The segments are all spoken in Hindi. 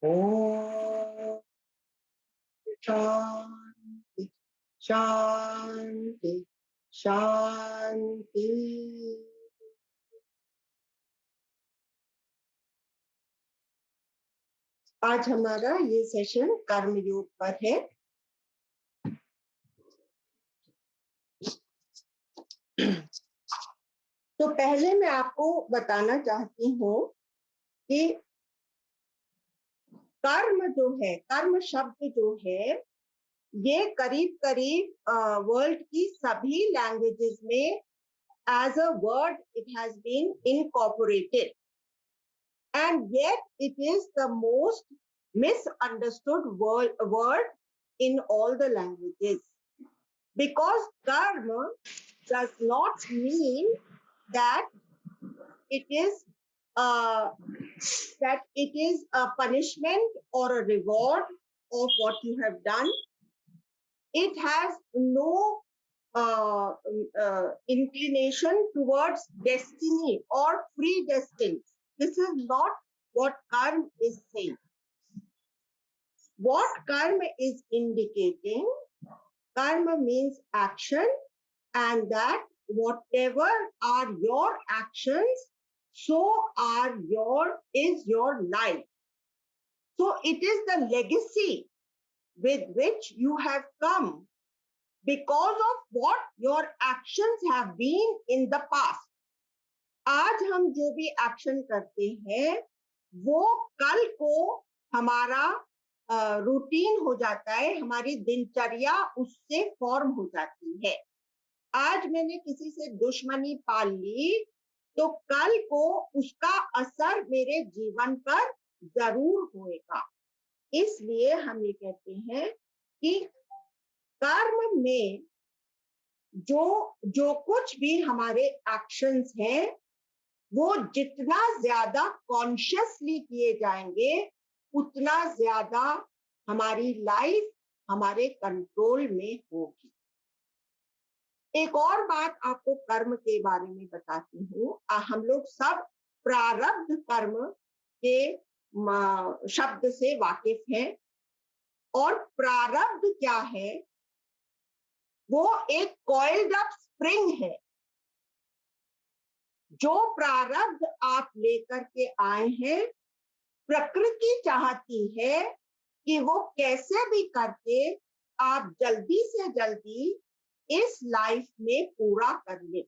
ओम शांति शांति शांति। आज हमारा ये सेशन कर्म योग पर है। तो पहले मैं आपको बताना चाहती हूँ कि कर्म जो है, कर्म शब्द जो है, ये करीब करीब वर्ल्ड की सभी लैंग्वेजेस में as a word it has been incorporated, and yet it is the most misunderstood word in all the languages, because karma does not mean that it is uh, a punishment or a reward of what you have done. It has no inclination towards destiny or predestined. This is not what karma is saying. What karma is indicating, karma means action, and that whatever are your actions, so is your life. So it is the legacy with which you have come because of what your actions have been in the past. आज हम जो भी एक्शन करते हैं वो कल को हमारा रूटीन हो जाता है, हमारी दिनचर्या उससे फॉर्म हो जाती है। आज मैंने किसी से दुश्मनी पाल ली तो कल को उसका असर मेरे जीवन पर जरूर होएगा। इसलिए हम ये कहते हैं कि कर्म में जो जो कुछ भी हमारे एक्शंस हैं वो जितना ज्यादा कॉन्शियसली किए जाएंगे उतना ज्यादा हमारी लाइफ हमारे कंट्रोल में होगी। एक और बात आपको कर्म के बारे में बताती हूँ। हम लोग सब प्रारब्ध कर्म के शब्द से वाकिफ हैं, और प्रारब्ध क्या है? वो एक कॉइल्ड अप स्प्रिंग है। जो प्रारब्ध आप लेकर के आए हैं, प्रकृति चाहती है कि वो कैसे भी करके आप जल्दी से जल्दी इस लाइफ में पूरा कर ले।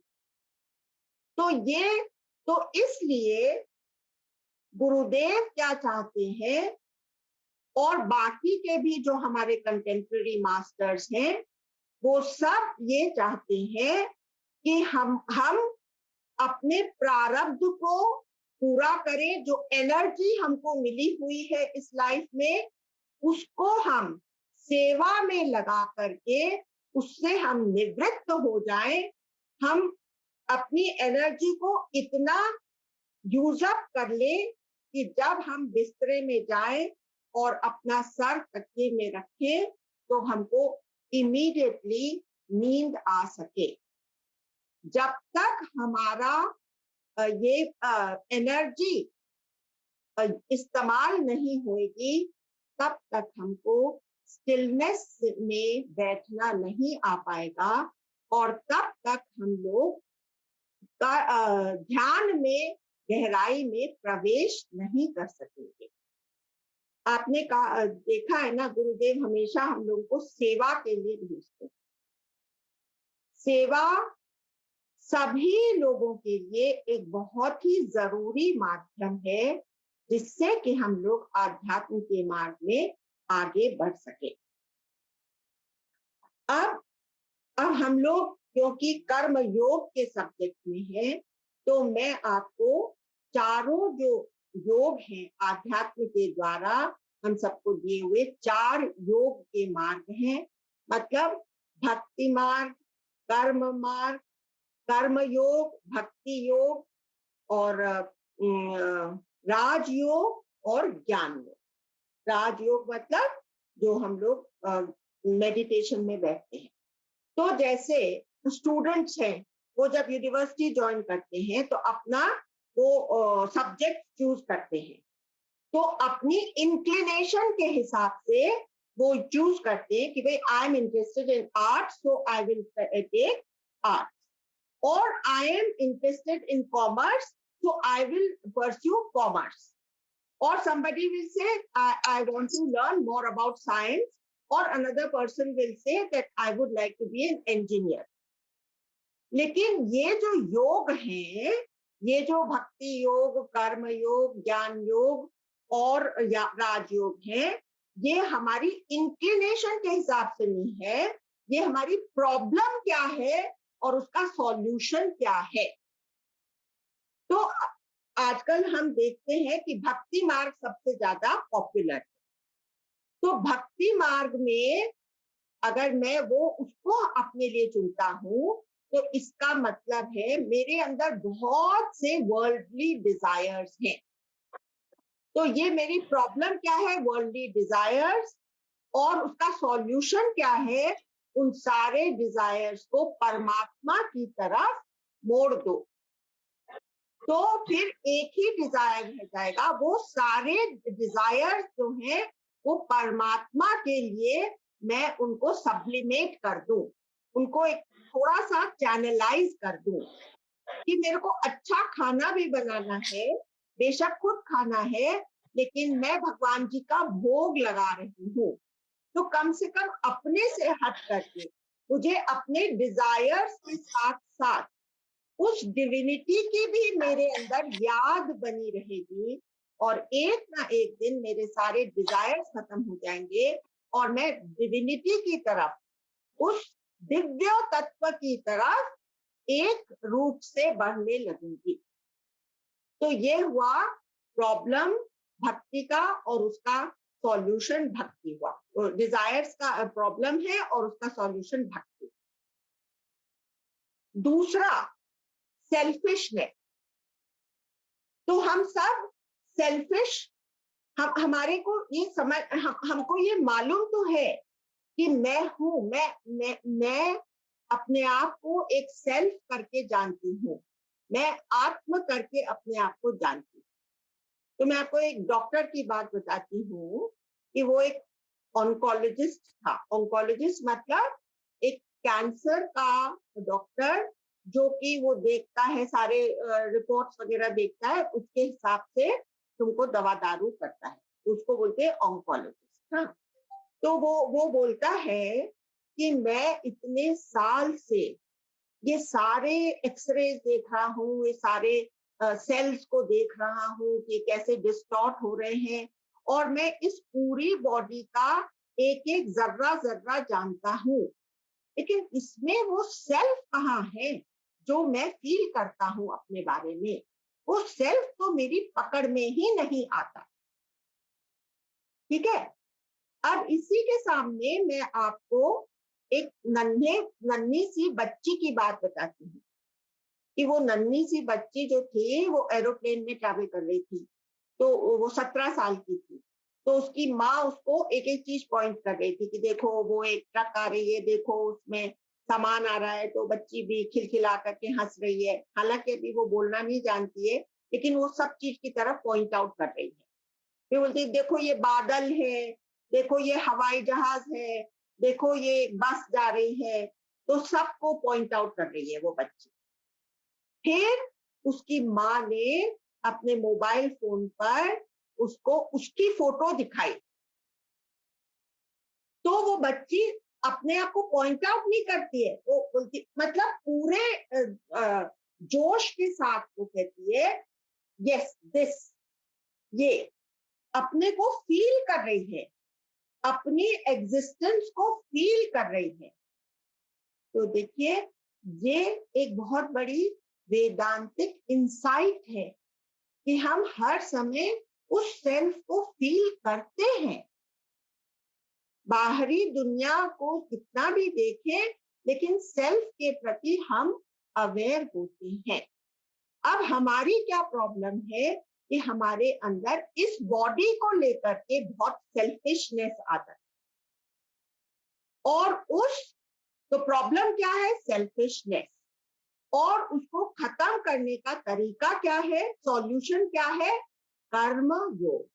तो इसलिए गुरुदेव क्या चाहते हैं, और बाकी के भी जो हमारे कंटेम्पररी मास्टर्स हैं, वो सब ये चाहते हैं कि हम अपने प्रारब्ध को पूरा करें। जो एनर्जी हमको मिली हुई है इस लाइफ में, उसको हम सेवा में लगा करके उससे हम निवृत्त हो जाएं। हम अपनी एनर्जी को इतना यूज अप कर लें कि जब हम बिस्तरे में जाएं और अपना सर तकिए में रखें तो हमको इमीडिएटली नींद आ सके। जब तक हमारा ये एनर्जी इस्तेमाल नहीं होगी तब तक हमको स्टिलनेस में बैठना नहीं आ पाएगा, और तब तक हम लोग ध्यान में गहराई में प्रवेश नहीं कर सकेंगे। आपने देखा है ना, गुरुदेव हमेशा हम लोगों को सेवा के लिए भेजते हैं। सेवा सभी लोगों के लिए एक बहुत ही जरूरी माध्यम है जिससे कि हम लोग आध्यात्म के मार्ग में आगे बढ़ सके। अब हम लोग क्योंकि कर्म योग के सब्जेक्ट में है, तो मैं आपको चारों जो योग हैं आध्यात्म के द्वारा हम सबको दिए हुए 4 योग के मार्ग हैं, मतलब भक्ति मार्ग, कर्म मार्ग, कर्म योग, भक्ति योग और राजयोग और ज्ञान योग। राजयोग मतलब जो हम लोग मेडिटेशन में बैठते हैं। तो जैसे स्टूडेंट्स हैं, वो जब यूनिवर्सिटी ज्वाइन करते हैं तो अपना वो सब्जेक्ट चूज करते हैं। तो अपनी इंक्लिनेशन के हिसाब से वो चूज करते हैं कि भाई I am interested in art, so I will take art, और I am interested in commerce, so I will pursue commerce, or somebody will say I want to learn more about science, or another person will say that I would like to be an engineer. लेकिन ये जो योग है, ये जो भक्ति योग, कर्म योग, ज्ञान योग और राजयोग है, ये हमारी इंक्लिनेशन के हिसाब से नहीं है, ये हमारी प्रॉब्लम क्या है और उसका सॉल्यूशन क्या है। तो आजकल हम देखते हैं कि भक्ति मार्ग सबसे ज्यादा पॉपुलर है। तो भक्ति मार्ग में अगर मैं वो उसको अपने लिए चुनता हूं, तो इसका मतलब है मेरे अंदर बहुत से वर्ल्डली डिजायर्स हैं। तो ये मेरी प्रॉब्लम क्या है, वर्ल्डली डिजायर्स, और उसका सॉल्यूशन क्या है, उन सारे डिजायर्स को परमात्मा की तरफ मोड़ दो। तो फिर एक ही डिजायर रह जाएगा, वो सारे डिजायर्स जो हैं वो परमात्मा के लिए मैं उनको सब्लिमेट कर दूं, उनको एक थोड़ा सा चैनलाइज कर दूं कि मेरे को अच्छा खाना भी बनाना है, बेशक खुद खाना है, लेकिन मैं भगवान जी का भोग लगा रही हूँ। तो कम से कम अपने से हट करके मुझे अपने डिजायर्स के साथ साथ उस डिविनिटी की भी मेरे अंदर याद बनी रहेगी, और एक ना एक दिन मेरे सारे डिजायर्स खत्म हो जाएंगे और मैं डिविनिटी की तरफ, उस दिव्य तत्व की तरफ एक रूप से बढ़ने लगूंगी। तो ये हुआ प्रॉब्लम भक्ति का और उसका सॉल्यूशन भक्ति हुआ। तो डिजायर्स का प्रॉब्लम है और उसका सॉल्यूशन भक्ति। दूसरा, सेल्फिशनेस। तो हम सब सेल्फिश, हमारे को ये समझ, हमको ये मालूम तो है कि मैं हूं, मैं अपने आप को एक सेल्फ करके जानती हूँ, मैं आत्म करके अपने आप को जानती हूँ। तो मैं आपको एक डॉक्टर की बात बताती हूँ कि वो एक ऑन्कोलॉजिस्ट था। ऑन्कोलॉजिस्ट मतलब एक कैंसर का डॉक्टर, जो कि वो देखता है सारे रिपोर्ट्स वगैरह देखता है, उसके हिसाब से तुमको दवा दारू करता है, उसको बोलते हैं ऑन्कोलॉजिस्ट। हाँ, तो वो बोलता है कि मैं इतने साल से ये सारे एक्सरे देख रहा हूँ, ये सारे सेल्स को देख रहा हूँ कि कैसे डिस्टॉर्ट हो रहे हैं, और मैं इस पूरी बॉडी का एक एक जर्रा जर्रा जानता हूँ, लेकिन इसमें वो सेल्फ कहाँ है जो मैं फील करता हूँ अपने बारे में। वो सेल्फ तो मेरी पकड़ में ही नहीं आता। ठीक है, अब इसी के सामने मैं आपको एक नन्ही सी बच्ची की बात बताती हूँ कि वो नन्ही सी बच्ची जो थी वो एरोप्लेन में ट्रैवल कर रही थी। तो वो 17 साल की थी। तो उसकी माँ उसको एक एक चीज पॉइंट कर रही थी कि देखो वो एक ट्रक आ रही है, देखो उसमें सामान आ रहा है। तो बच्ची भी खिलखिला करके हंस रही है, हालांकि अभी वो बोलना नहीं जानती है, लेकिन वो सब चीज की तरफ पॉइंट आउट कर रही है। फिर बोलती देखो ये बादल है, देखो ये हवाई जहाज है, देखो ये बस जा रही है। तो सबको पॉइंट आउट कर रही है वो बच्ची। फिर उसकी माँ ने अपने मोबाइल फोन पर उसको उसकी फोटो दिखाई। तो वो बच्ची अपने आप को पॉइंट आउट नहीं करती है, वो बोलती, मतलब पूरे जोश के साथ वो कहती है यस दिस, ये अपने को फील कर रही है, अपनी एग्जिस्टेंस को फील कर रही है। तो देखिए, ये एक बहुत बड़ी वेदांतिक इंसाइट है कि हम हर समय उस सेल्फ को फील करते हैं। बाहरी दुनिया को कितना भी देखें, लेकिन सेल्फ के प्रति हम अवेयर होते हैं। अब हमारी क्या प्रॉब्लम है कि हमारे अंदर इस बॉडी को लेकर के बहुत सेल्फिशनेस आता है, और उस, तो प्रॉब्लम क्या है, सेल्फिशनेस, और उसको खत्म करने का तरीका क्या है, सॉल्यूशन क्या है, कर्म योग।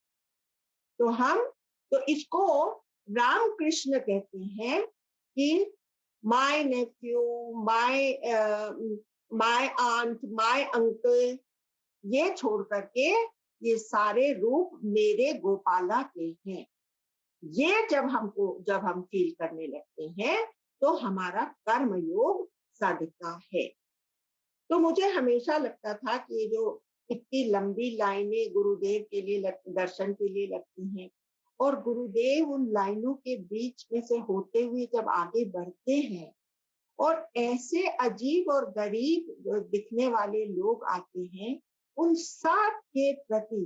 तो इसको रामकृष्ण कहते हैं कि my nephew, my my aunt, my uncle, ये छोड़ करके ये सारे रूप मेरे गोपाला के हैं। ये जब हम फील करने लगते हैं तो हमारा कर्म योग साधता है। तो मुझे हमेशा लगता था कि ये जो इतनी लंबी लाइनें गुरुदेव के लिए दर्शन के लिए लगती हैं, और गुरुदेव उन लाइनों के बीच में से होते हुए जब आगे बढ़ते हैं और ऐसे अजीब और गरीब दिखने वाले लोग आते हैं, उन सब के प्रति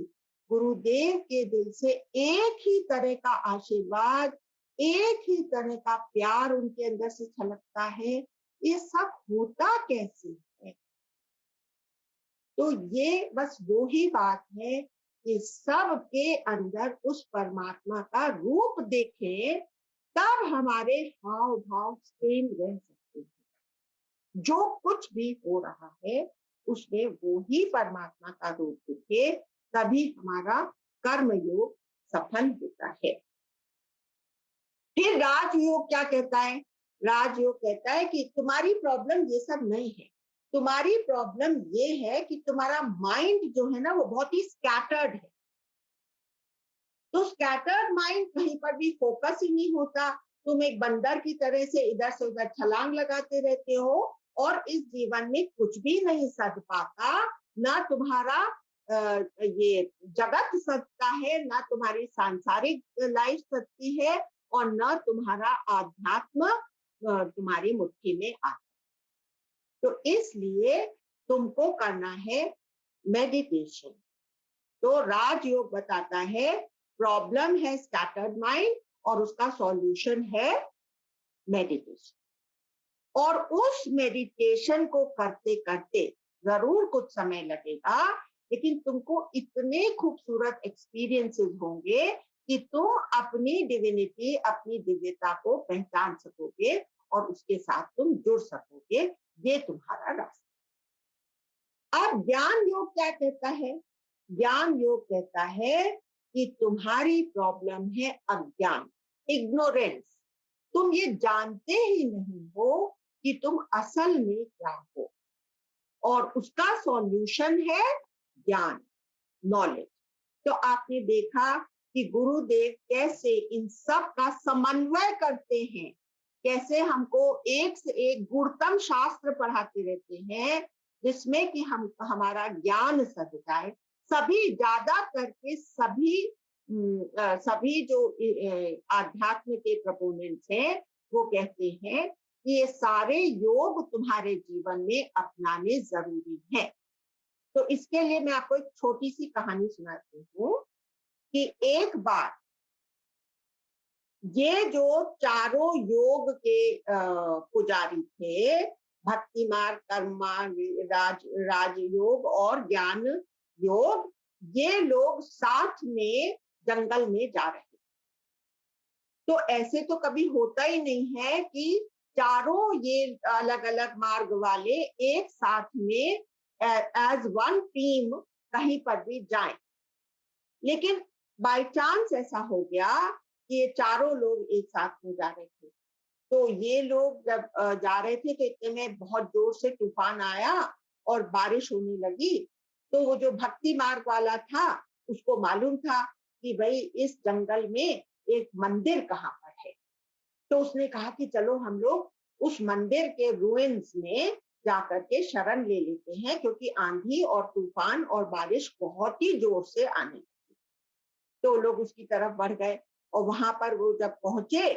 गुरुदेव के दिल से एक ही तरह का आशीर्वाद, एक ही तरह का प्यार उनके अंदर से छलकता है। ये सब होता कैसे है? तो ये बस वो ही बात है कि सबके अंदर उस परमात्मा का रूप देखें, तब हमारे हाव भाव सेम रह सकते हैं। जो कुछ भी हो रहा है उसमें वो ही परमात्मा का रूप दिखे, तभी हमारा कर्म योग सफल होता है। फिर राजयोग क्या कहता है? राजयोग कहता है कि तुम्हारी प्रॉब्लम ये सब नहीं है, तुम्हारी प्रॉब्लम ये है कि तुम्हारा माइंड जो है ना वो बहुत ही स्कैटर्ड है। तो स्कैटर्ड माइंड कहीं पर भी फोकस ही नहीं होता, तुम एक बंदर की तरह से इधर से उधर छलांग लगाते रहते हो और इस जीवन में कुछ भी नहीं सध पाता। ना तुम्हारा ये जगत सजता है, ना तुम्हारी सांसारिक लाइफ सजती है, और न तुम्हारा आध्यात्म तुम्हारी मुट्ठी में आता। तो इसलिए तुमको करना है मेडिटेशन। तो राजयोग बताता है प्रॉब्लम है स्कैटर्ड माइंड और उसका सॉल्यूशन है मेडिटेशन। और उस मेडिटेशन को करते करते जरूर कुछ समय लगेगा, लेकिन तुमको इतने खूबसूरत एक्सपीरियंसेस होंगे कि तुम अपनी डिविनिटी, अपनी दिव्यता को पहचान सकोगे और उसके साथ तुम जुड़ सकोगे। ये तुम्हारा रास्ता। अब ज्ञान योग क्या कहता है? ज्ञान योग कहता है कि तुम्हारी प्रॉब्लम है अज्ञान, इग्नोरेंस। तुम ये जानते ही नहीं हो कि तुम असल में क्या हो, और उसका सॉल्यूशन है ज्ञान, नॉलेज। तो आपने देखा कि गुरुदेव कैसे इन सब का समन्वय करते हैं, कैसे हमको एक से एक गुणतम शास्त्र पढ़ाते रहते हैं, जिसमें कि हम हमारा ज्ञान सध जाए। सभी ज्यादा करके सभी जो आध्यात्म के प्रपोनेंट्स हैं वो कहते हैं कि ये सारे योग तुम्हारे जीवन में अपनाने जरूरी है। तो इसके लिए मैं आपको एक छोटी सी कहानी सुनाती हूँ कि एक बार ये जो चारों योग के पुजारी थे, भक्ति मार्ग, कर्म मार्ग, राजयोग और ज्ञान योग, ये लोग साथ में जंगल में जा रहे थे। तो ऐसे तो कभी होता ही नहीं है कि चारों ये अलग अलग मार्ग वाले एक साथ में एज वन टीम कहीं पर भी जाएं। लेकिन बाय चांस ऐसा हो गया कि ये चारों लोग एक साथ में जा रहे थे। तो ये लोग जब जा रहे थे तो इतने में बहुत जोर से तूफान आया और बारिश होने लगी। तो वो जो भक्ति मार्ग वाला था उसको मालूम था कि भाई इस जंगल में एक मंदिर कहाँ पर है। तो उसने कहा कि चलो हम लोग उस मंदिर के रुइंस में जाकर के शरण ले लेते हैं, क्योंकि आंधी और तूफान और बारिश बहुत ही जोर से आने लगी। तो लोग उसकी तरफ बढ़ गए और वहां पर वो जब पहुंचे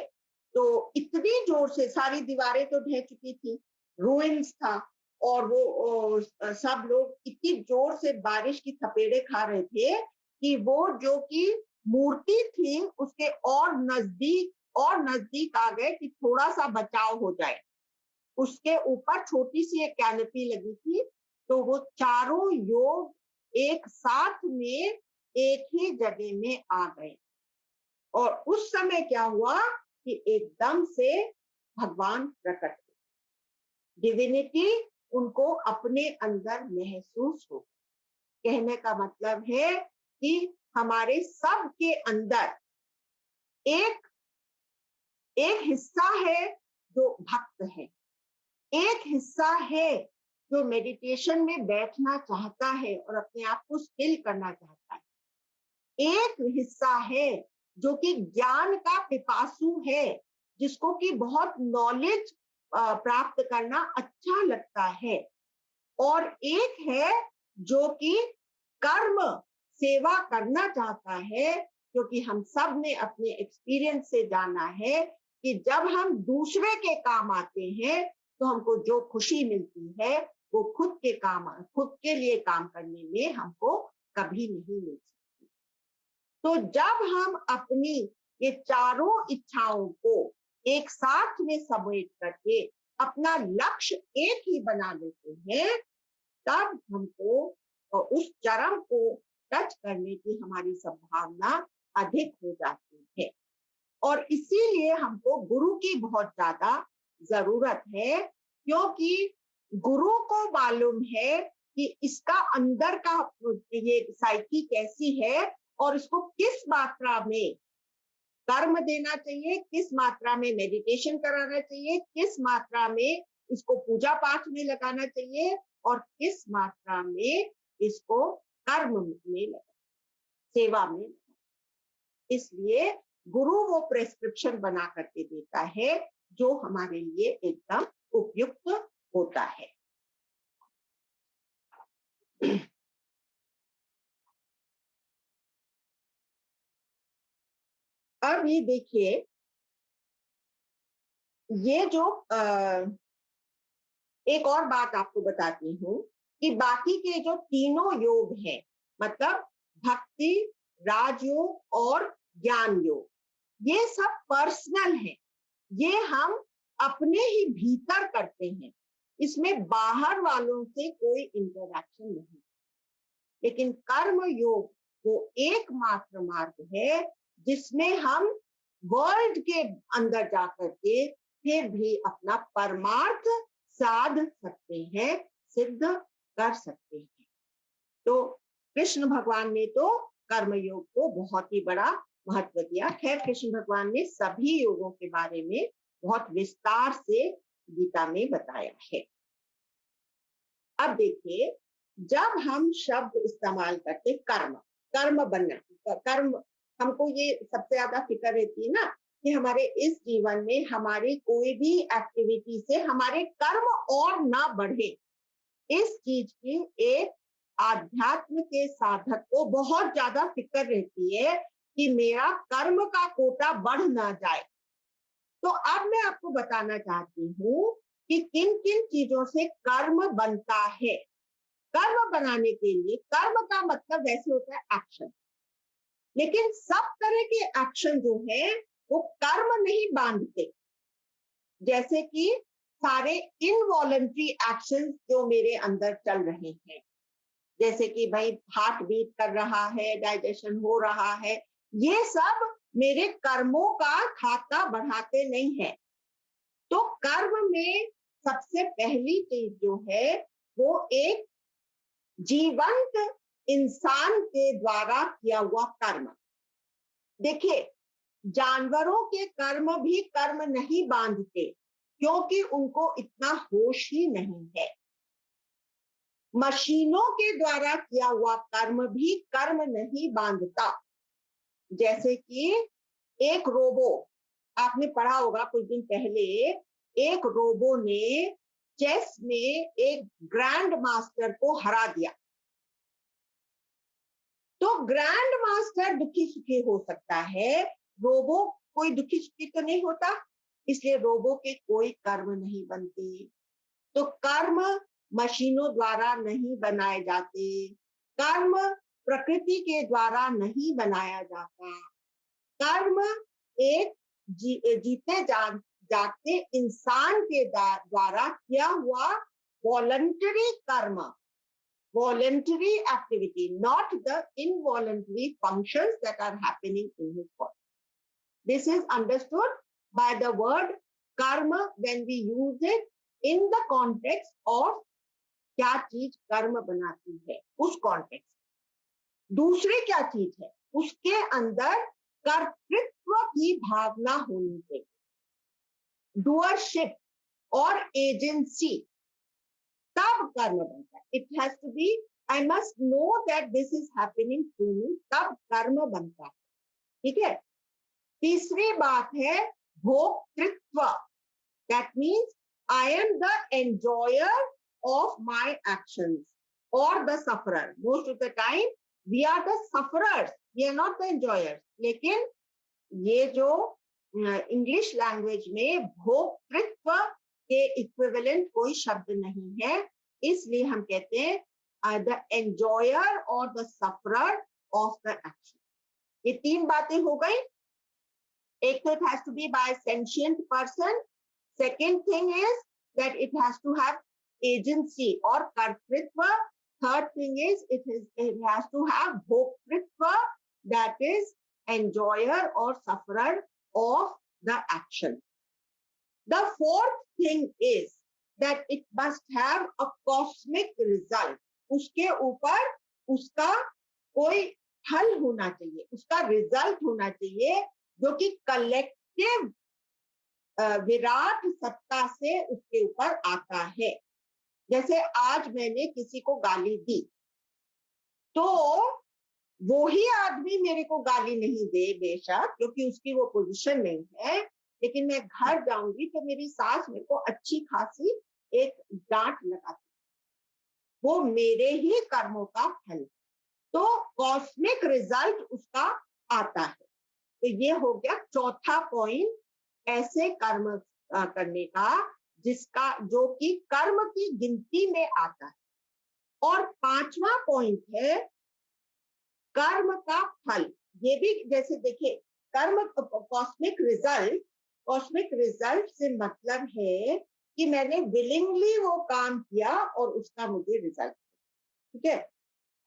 तो इतनी जोर से, सारी दीवारें तो ढह चुकी थी, रुइंस था, और वो सब लोग इतनी जोर से बारिश की थपेड़े खा रहे थे कि वो जो कि मूर्ति थी उसके और नजदीक आ गए कि थोड़ा सा बचाव हो जाए। उसके ऊपर छोटी सी एक कैनोपी लगी थी। तो वो चारों योग एक साथ में एक ही जगह में आ गए, और उस समय क्या हुआ कि एकदम से भगवान प्रकट हुए, डिविनिटी उनको अपने अंदर महसूस हो। कहने का मतलब है कि हमारे सब के अंदर एक एक हिस्सा है जो भक्त है, एक हिस्सा है जो मेडिटेशन में बैठना चाहता है और अपने आप को स्टिल करना चाहता है, एक हिस्सा है जो कि ज्ञान का पिपासु है, जिसको कि बहुत नॉलेज प्राप्त करना अच्छा लगता है, और एक है जो कि कर्म सेवा करना चाहता है, क्योंकि हम सब ने अपने एक्सपीरियंस से जाना है कि जब हम दूसरे के काम आते हैं तो हमको जो खुशी मिलती है वो खुद के लिए काम करने में हमको कभी नहीं मिल सकती। तो जब हम अपनी ये चारों इच्छाओं को एक साथ में समेट करके अपना लक्ष्य एक ही बना लेते हैं, तब हमको उस चरम को टच करने की हमारी संभावना अधिक हो जाती है। और इसीलिए हमको गुरु की बहुत ज्यादा जरूरत है, क्योंकि गुरु को मालूम है कि इसका अंदर का ये साइकी कैसी है और इसको किस मात्रा में कर्म देना चाहिए, किस मात्रा में मेडिटेशन कराना चाहिए, किस मात्रा में इसको पूजा पाठ में लगाना चाहिए और किस मात्रा में इसको कर्म में सेवा में। इसलिए गुरु वो प्रेस्क्रिप्शन बना करके देता है जो हमारे लिए एकदम उपयुक्त होता है। अब ये देखिए, ये जो एक और बात आपको बताती हूँ कि बाकी के जो तीनों योग हैं, मतलब भक्ति, राजयोग और ज्ञान योग, ये सब पर्सनल है, ये हम अपने ही भीतर करते हैं, इसमें बाहर वालों से कोई इंटरैक्शन नहीं। लेकिन कर्म योग वो एकमात्र मार्ग है जिसमें हम वर्ल्ड के अंदर जाकर के फिर भी अपना परमार्थ साध सकते हैं, सिद्ध कर सकते हैं। तो कृष्ण भगवान ने तो कर्म योग को बहुत ही बड़ा महत्व दिया। खैर, कृष्ण भगवान ने सभी योगों के बारे में बहुत विस्तार से गीता में बताया है। अब देखिए, जब हम शब्द इस्तेमाल करते कर्म बनना, कर्म, हमको ये सबसे ज्यादा फिक्र रहती है ना कि हमारे इस जीवन में हमारी कोई भी एक्टिविटी से हमारे कर्म और ना बढ़े। इस चीज की एक आध्यात्म के साधक को बहुत ज्यादा फिक्र रहती है कि मेरा कर्म का कोटा बढ़ ना जाए। तो अब मैं आपको बताना चाहती हूँ कि किन किन चीजों से कर्म बनता है। कर्म बनाने के लिए, कर्म का मतलब वैसे होता है एक्शन, लेकिन सब तरह के एक्शन जो है वो कर्म नहीं बांधते। जैसे कि सारे इनवॉलंटरी एक्शन जो मेरे अंदर चल रहे हैं, जैसे कि भाई हार्ट बीट कर रहा है, डाइजेशन हो रहा है, ये सब मेरे कर्मों का खाता बढ़ाते नहीं है। तो कर्म में सबसे पहली चीज जो है वो एक जीवंत इंसान के द्वारा किया हुआ कर्म। देखिए, जानवरों के कर्म भी कर्म नहीं बांधते, क्योंकि उनको इतना होश ही नहीं है। मशीनों के द्वारा किया हुआ कर्म भी कर्म नहीं बांधता। जैसे कि एक रोबो, आपने पढ़ा होगा कुछ दिन पहले, एक रोबो ने चेस में एक ग्रैंड मास्टर को हरा दिया। तो ग्रैंड मास्टर दुखी सुखी हो सकता है, रोबो कोई दुखी सुखी तो नहीं होता, इसलिए रोबो के कोई कर्म नहीं बनते। तो कर्म मशीनों द्वारा नहीं बनाए जाते, कर्म प्रकृति के द्वारा नहीं बनाया जाता। कर्म एक जीते जागते इंसान के द्वारा किया हुआ वॉलंटरी कर्म, voluntary activity, not the involuntary functions that are happening in his body. This is understood by the word karma when we use it in the context of क्या चीज कर्म बनाती है, उस कॉन्टेक्स्ट। दूसरी क्या चीज है, उसके अंदर कर्तृत्व की भावना होनी चाहिए, डूअरशिप और एजेंसी, तब कर्म बनता है. It has to be, I must know that this is happening to me, तब कर्म बनता है. ठीक है. तीसरी बात है भोक्तृत्व. That means I am the enjoyer of my actions और the sufferer. Most of the time we are the sufferers, we are not the enjoyers. लेकिन ये जो इंग्लिश लैंग्वेज में भोक्तृत्व के इक्विवेलेंट कोई शब्द नहीं है, इसलिए हम कहते हैं द एंजॉयर और the sufferer of the action. ये तीन बातें हो गई. एक तो it has to be by sentient person. Second thing is that it has to have agency और कर्तृत्व. Third thing is it has to have भोक्तृत्व, that is enjoyer or sufferer of the action. The fourth thing is that it must have a cosmic result. उसके ऊपर उसका कोई फल होना चाहिए, उसका रिजल्ट होना चाहिए जो कि कलेक्टिव विराट सत्ता से उसके ऊपर आता है. जैसे आज मैंने किसी को गाली दी, तो वो ही आदमी मेरे को गाली नहीं दे बेशक, क्योंकि उसकी वो पोजीशन नहीं है, लेकिन मैं घर जाऊंगी तो मेरी सास मेरे को अच्छी खासी एक डांट लगाती, वो मेरे ही कर्मों का फल. तो कॉस्मिक रिजल्ट उसका आता है. तो ये हो गया चौथा पॉइंट, ऐसे कर्म करने का जिसका जो कि कर्म की गिनती में आता है. और पांचवा पॉइंट है कर्म का फल. ये भी जैसे देखिए, कर्म कॉस्मिक रिजल्ट, कॉस्मिक रिजल्ट से मतलब है कि मैंने विलिंगली वो काम किया और उसका मुझे रिजल्ट. ठीक है.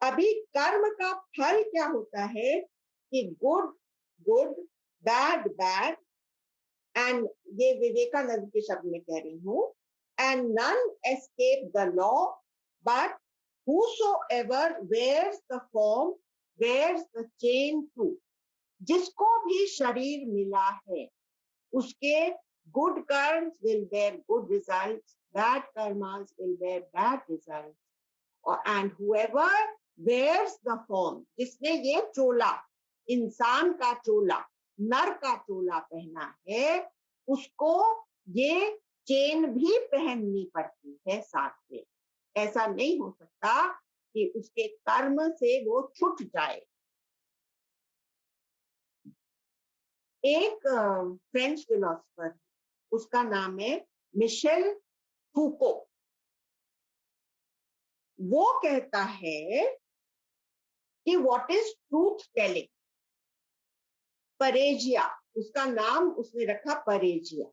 अभी कर्म का फल क्या होता है कि good good, bad bad, and ये विवेकानंद के शब्द में कह रही हूं, and none escape the law, but whosoever wears the form wears the chain too. जिसको भी शरीर मिला है उसके good karmas will bear good results, bad karmas will bear bad results. And whoever wears the form, जिसने ये चोला, इंसान का चोला, नर का चोला पहना है, उसको ये चेन भी पहननी पड़ती है साथ में. ऐसा नहीं हो सकता कि उसके कर्म से वो छूट जाए. एक फ्रेंच फिलोसोफर, उसका नाम है मिशेल फूको. वो कहता है कि व्हाट इज ट्रूथ टेलिंग. परेजिया, उसका नाम उसने रखा परेजिया.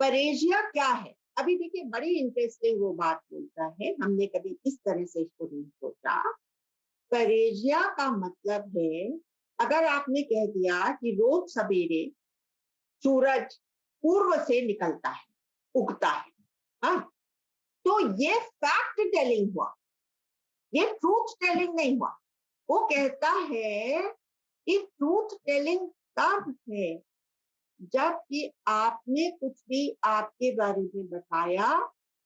परेजिया क्या है? अभी देखिए, बड़ी इंटरेस्टिंग वो बात बोलता है, हमने कभी इस तरह से इसको नहीं सोचा. परेजिया का मतलब है, अगर आपने कह दिया कि रोज सवेरे सूरज पूर्व से निकलता है, उगता है, हाँ, तो ये फैक्ट टेलिंग हुआ, ये ट्रूथ टेलिंग नहीं हुआ. वो कहता है कि ट्रूथ टेलिंग तब है जबकि आपने कुछ भी आपके बारे में बताया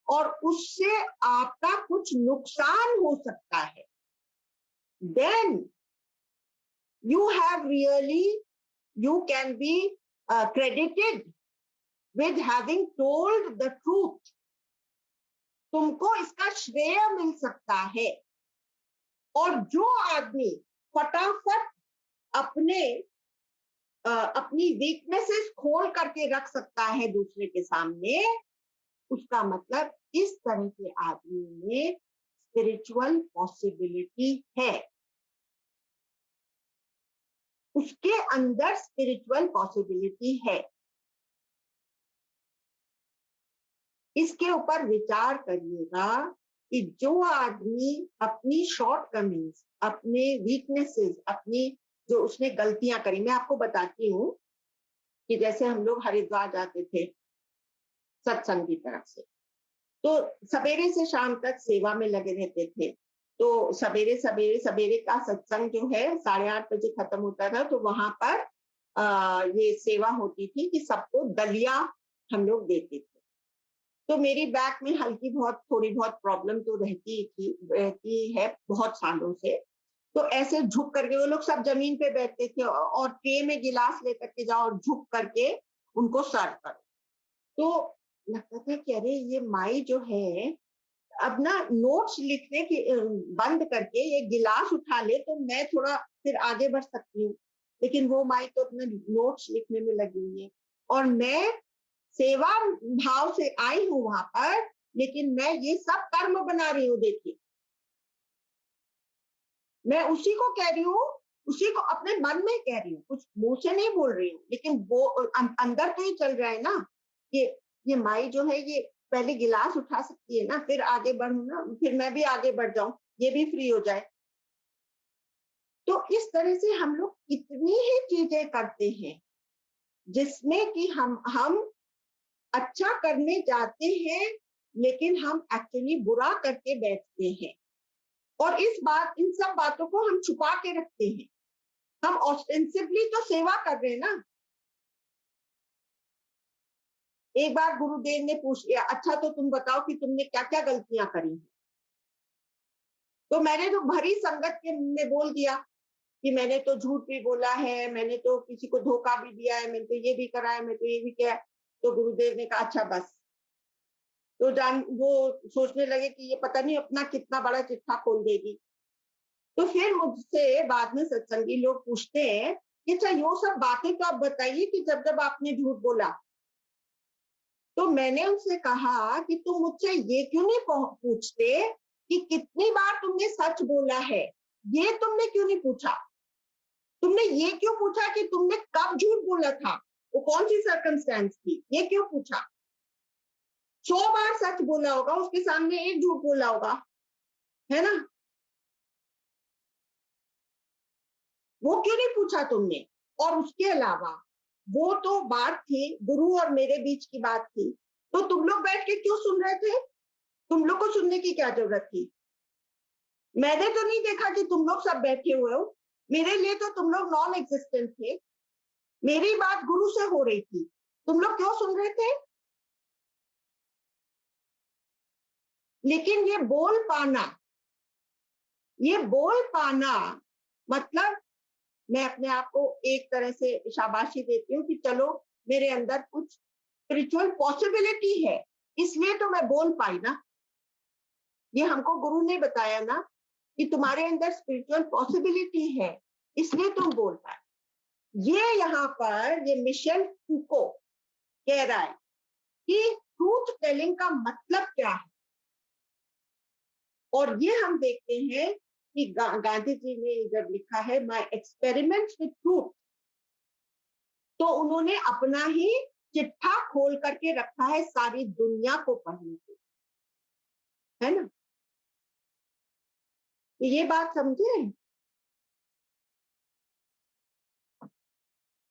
और उससे आपका कुछ नुकसान हो सकता है. Then you have really, you can be credited with having told the truth. तुमको इसका श्रेय मिल सकता है. और जो आदमी फटाफट अपनी वीकनेसेस खोल करके रख सकता है दूसरे के सामने, उसका मतलब इस तरह के आदमी में स्पिरिचुअल पॉसिबिलिटी है, उसके अंदर स्पिरिचुअल पॉसिबिलिटी है. इसके ऊपर विचार करिएगा कि जो आदमी अपनी शॉर्टकमिंग्स, अपने वीकनेसेस, अपनी जो उसने गलतियां करी, मैं आपको बताती हूँ कि जैसे हम लोग हरिद्वार जाते थे सत्संग की तरफ से, तो सवेरे से शाम तक सेवा में लगे रहते थे. तो सवेरे सवेरे सवेरे का सत्संग जो है 8:30 बजे खत्म होता था, तो वहां पर ये सेवा होती थी कि सबको दलिया हम लोग देते थे। तो मेरी बैक में हल्की बहुत थोड़ी बहुत प्रॉब्लम तो रहती है बहुत सालों से। तो ऐसे झुक करके वो लोग सब जमीन पे बैठते थे और ट्रे में गिलास लेकर के जाओ और झुक करके उनको सर्व करो। तो लगता था कि अरे ये माई जो है अब ना नोट्स लिखने की बंद करके ये गिलास उठा ले तो मैं थोड़ा फिर आगे बढ़ सकती हूँ। लेकिन वो माई तो अपने नोट्स लिखने में लगी हुई है और मैं सेवा भाव से आई हूँ वहां पर, लेकिन मैं ये सब कर्म बना रही हूँ। देखिए, मैं उसी को कह रही हूँ, उसी को अपने मन में कह रही हूँ, कुछ मुंह से नहीं बोल रही हूँ, लेकिन वो अंदर तो ही चल रहा है ना कि ये माई जो है ये पहले गिलास उठा सकती है ना, फिर आगे बढ़ू ना, फिर मैं भी आगे बढ़ जाऊं, ये भी फ्री हो जाए। तो इस तरह से हम लोग कितनी ही चीजें करते हैं जिसमें कि हम अच्छा करने जाते हैं, लेकिन हम एक्चुअली बुरा करके बैठते हैं। और इन सब बातों को हम छुपा के रखते हैं। हम ऑस्टेंसिवली तो सेवा कर रहे हैं ना। एक बार गुरुदेव ने पूछ लिया, अच्छा तो तुम बताओ कि तुमने क्या क्या गलतियां करी हैं। तो मैंने तो भरी संगत के में बोल दिया कि मैंने तो झूठ भी बोला है, मैंने तो किसी को धोखा भी दिया है, मैंने तो ये भी करा है, मैं तो ये भी किया है। तो गुरुदेव ने कहा अच्छा बस। तो वो सोचने लगे कि ये पता नहीं अपना कितना बड़ा चिट्ठा खोल देगी। तो फिर मुझसे बाद में सत्संगी लोग पूछते हैं कि अच्छा यो सब बातें तो आप बताइए कि जब जब आपने झूठ बोला। तो मैंने उनसे कहा कि तुम मुझसे ये क्यों नहीं पूछते कि कितनी बार तुमने सच बोला है, ये तुमने क्यों नहीं पूछा। तुमने ये क्यों पूछा कि तुमने कब झूठ बोला था, वो कौन सी सर्कमस्टेंस थी, ये क्यों पूछा। 100 बार सच बोला होगा, उसके सामने एक झूठ बोला होगा, है ना। वो क्यों नहीं पूछा तुमने। और उसके अलावा वो तो बात थी गुरु और मेरे बीच की बात थी, तो तुम लोग बैठ के क्यों सुन रहे थे। तुम लोग को सुनने की क्या जरूरत थी। मैंने तो नहीं देखा कि तुम लोग सब बैठे हुए हो। मेरे लिए तो तुम लोग नॉन एग्जिस्टेंट थे। मेरी बात गुरु से हो रही थी, तुम लोग क्यों सुन रहे थे। लेकिन ये बोल पाना मतलब मैं अपने आप को एक तरह से शाबाशी देती हूँ कि चलो मेरे अंदर कुछ स्पिरिचुअल पॉसिबिलिटी है, इसलिए तो मैं बोल पाई ना। ये हमको गुरु ने बताया ना कि तुम्हारे अंदर स्पिरिचुअल पॉसिबिलिटी है, इसलिए तुम बोल पाए। ये यहाँ पर ये मिशेल फूको कह रहा है कि ट्रूथ टेलिंग का मतलब क्या है। और ये हम देखते हैं कि गांधी जी ने जब लिखा है माय एक्सपेरिमेंट्स विद ट्रूथ, तो उन्होंने अपना ही चिट्ठा खोल करके रखा है सारी दुनिया को पढ़ने के, है ना। तो ये बात समझे।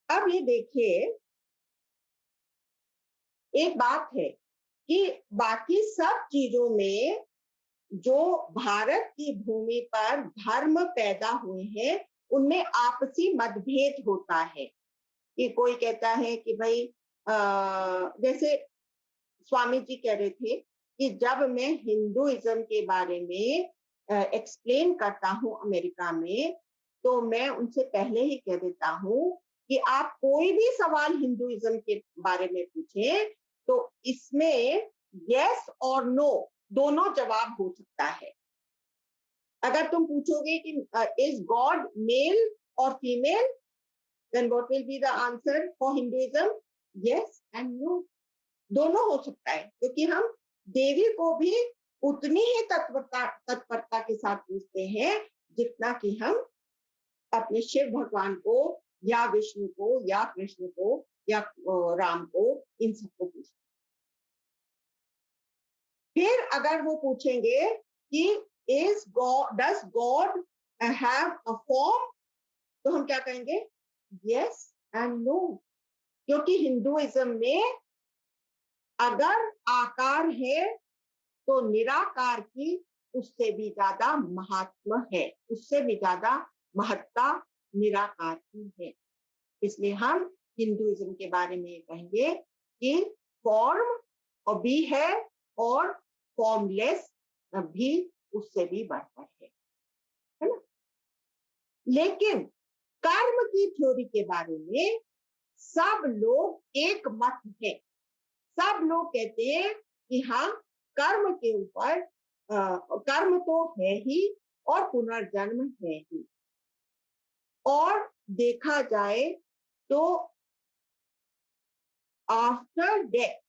अब ये देखिए, एक बात है कि बाकी सब चीजों में जो भारत की भूमि पर धर्म पैदा हुए हैं उनमें आपसी मतभेद होता है। कि कोई कहता है कि भाई जैसे स्वामी जी कह रहे थे कि जब मैं हिंदुइज्म के बारे में एक्सप्लेन करता हूँ अमेरिका में, तो मैं उनसे पहले ही कह देता हूँ कि आप कोई भी सवाल हिंदुइज्म के बारे में पूछें तो इसमें यस और नो दोनों जवाब हो सकता है। अगर तुम पूछोगे कि इज गॉड मेल और female, then what will be the answer for Hinduism, yes and no, दोनों हो सकता है। क्योंकि हम देवी को भी उतनी ही तत्परता के साथ पूछते हैं जितना कि हम अपने शिव भगवान को या विष्णु को या कृष्ण को या राम को, इन सबको पूछते हैं। फिर अगर वो पूछेंगे कि is God does God have a form, तो हम क्या कहेंगे, यस एंड नो। क्योंकि हिंदुइज्म में अगर आकार है तो निराकार की उससे भी ज्यादा महात्मा है, उससे भी ज्यादा महत्ता निराकार की है। इसलिए हम हिंदुइज्म के बारे में कहेंगे कि फॉर्म और भी है और फॉर्मलेस भी उससे भी बढ़कर है ना। लेकिन कर्म की थ्योरी के बारे में सब लोग एक मत है। सब लोग कहते हैं कि हाँ, कर्म के ऊपर कर्म तो है ही और पुनर्जन्म है ही। और देखा जाए तो after death,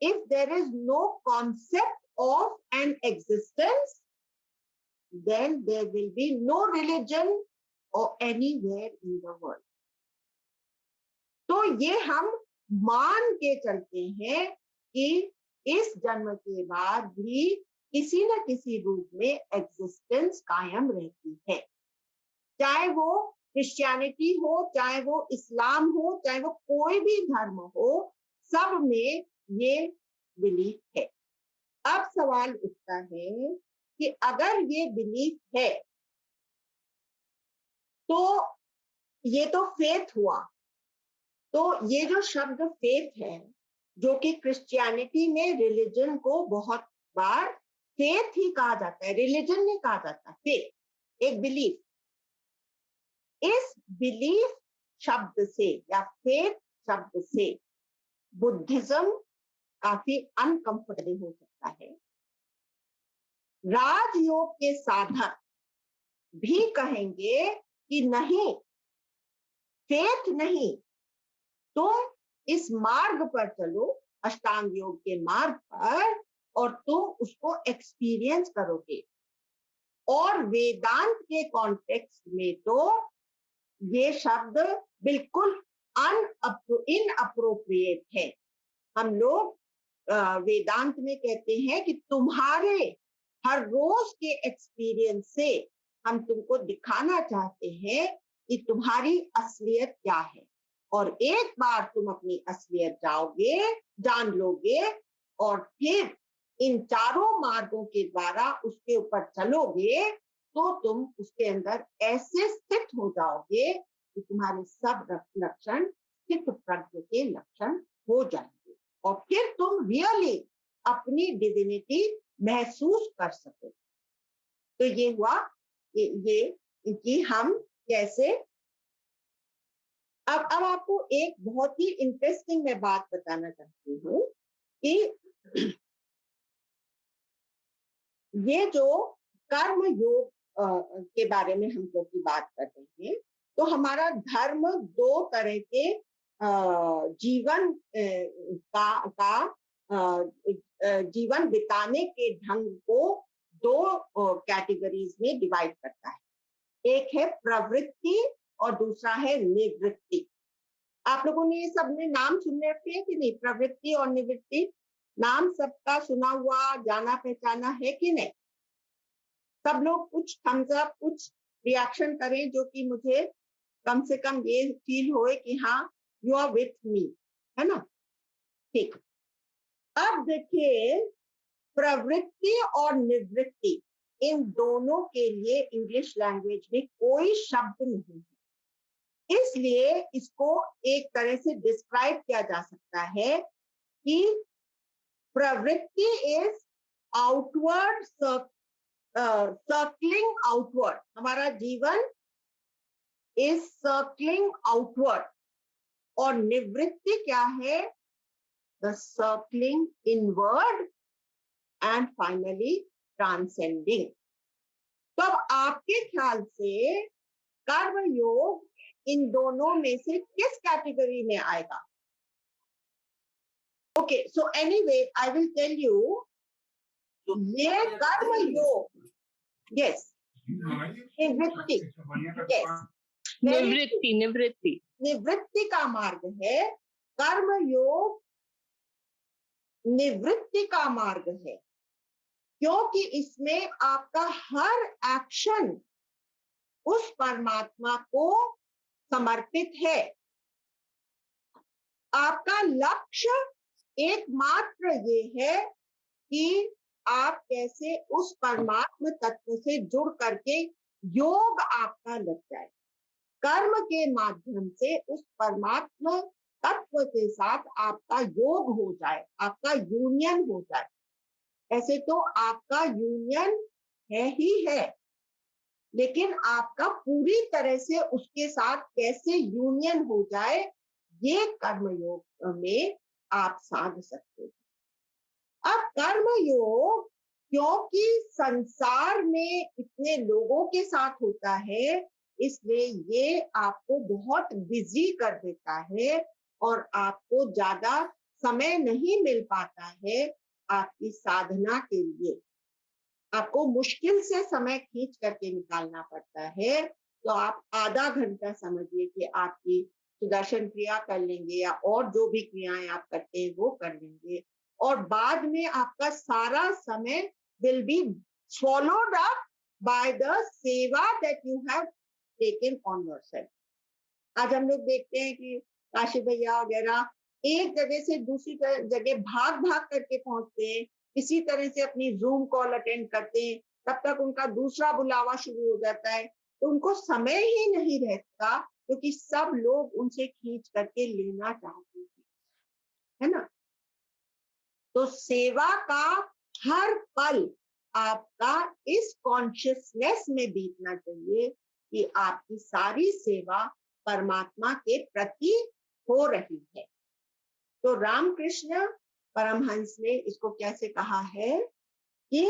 if there is no concept of an existence, then there will be no religion or anywhere in the world. तो ये हम मान के चलते हैं कि इस जन्म के बाद भी किसी न किसी रूप में एग्जिस्टेंस कायम रहती है, चाहे वो क्रिश्चियनिटी हो, चाहे वो इस्लाम हो, चाहे वो कोई भी धर्म हो, सब में ये बिलीफ है। अब सवाल उठता है कि अगर ये बिलीफ है तो ये तो फेथ हुआ। तो ये जो शब्द फेथ है, जो कि क्रिश्चियनिटी में रिलीजन को बहुत बार फेथ ही कहा जाता है, रिलीजन नहीं कहा जाता, फेथ, एक बिलीफ। इस बिलीफ शब्द से या फेथ शब्द से बुद्धिज्म काफी अनकंफर्टेबल हो सकता है। राजयोग के साधक भी कहेंगे कि नहीं, फेथ नहीं, तुम इस मार्ग पर चलो, अष्टांग योग के मार्ग पर, और तुम उसको एक्सपीरियंस करोगे। और वेदांत के कॉन्टेक्स्ट में तो ये शब्द बिल्कुल इनअप्रोप्रिएट है। हम लोग वेदांत में कहते हैं कि तुम्हारे हर रोज के एक्सपीरियंस से हम तुमको दिखाना चाहते हैं कि तुम्हारी असलियत क्या है। और एक बार तुम अपनी असलियत जान लोगे और फिर इन चारों मार्गों के द्वारा उसके ऊपर चलोगे, तो तुम उसके अंदर ऐसे स्थित हो जाओगे कि तुम्हारे सब लक्षण स्थित प्रज्ञ के लक्षण हो जाएंगे, और फिर तुम रियली अपनी डिविनिटी महसूस कर सको। तो ये हुआ ये कि हम कैसे। अब आपको एक बहुत ही इंटरेस्टिंग मैं बात बताना चाहती हूँ कि ये जो कर्म योग के बारे में हम लोग की बात कर रहे हैं, तो हमारा धर्म दो तरह के जीवन जीवन बिताने के ढंग को दो कैटेगरीज में डिवाइड करता है। एक है प्रवृत्ति और दूसरा है निवृत्ति। आप लोगों ने ये सबने नाम सुन रखे हैं कि नहीं? प्रवृत्ति और निवृत्ति नाम सबका सुना हुआ, जाना पहचाना है कि नहीं? सब लोग कुछ थम्स अप, कुछ रिएक्शन करें, जो कि मुझे कम से कम ये फील होए कि हाँ, यू आर विथ मी, है ना? ठीक। अब देखिए, प्रवृत्ति और निवृत्ति, इन दोनों के लिए इंग्लिश लैंग्वेज में कोई शब्द नहीं है। इसलिए इसको एक तरह से डिस्क्राइब किया जा सकता है कि प्रवृत्ति इज आउटवर्ड, सर्कलिंग आउटवर्ड। हमारा जीवन इज सर्कलिंग आउटवर्ड। और निवृत्ति क्या है? The circling inward and finally transcending. तो अब आपके ख्याल से कर्म योग इन दोनों में से किस कैटेगरी में आएगा? Okay, so anyway I will tell you, ये कर्म योग, यस, निवृत्ति, यस, निवृत्ति का मार्ग है। कर्म योग निवृत्ति का मार्ग है, क्योंकि इसमें आपका हर एक्शन उस परमात्मा को समर्पित है। आपका लक्ष्य एकमात्र ये है कि आप कैसे उस परमात्म तत्व से जुड़ करके योग आपका लग जाए, कर्म के माध्यम से उस परमात्मा तत्व के साथ आपका योग हो जाए, आपका यूनियन हो जाए। ऐसे तो आपका यूनियन है ही है, लेकिन आपका पूरी तरह से उसके साथ कैसे यूनियन हो जाए, ये कर्म योग में आप साध सकते हैं। अब कर्म योग क्योंकि संसार में इतने लोगों के साथ होता है, इसलिए ये आपको बहुत बिजी कर देता है और आपको ज्यादा समय नहीं मिल पाता है आपकी साधना के लिए। आपको मुश्किल से समय खींच करके निकालना पड़ता है। तो आप आधा घंटा समझिए कि आपकी सुदर्शन क्रिया कर लेंगे या और जो भी क्रियाएं आप करते हैं वो कर लेंगे, और बाद में आपका सारा समय will be swallowed up by the सेवा that you have taken on yourself। आज हम लोग देखते हैं कि काशी भैया वगैरह एक जगह से दूसरी जगह भाग भाग करके पहुंचते हैं, इसी तरह से अपनी जूम कॉल अटेंड करते हैं, तब तक उनका दूसरा बुलावा शुरू हो जाता है, तो उनको समय ही नहीं रहता, क्योंकि सब लोग उनसे खींच करके लेना चाहते हैं, है ना। तो सेवा का हर पल आपका इस कॉन्शियसनेस में बीतना चाहिए कि आपकी सारी सेवा परमात्मा के प्रति हो रही है। तो रामकृष्ण परमहंस ने इसको कैसे कहा है कि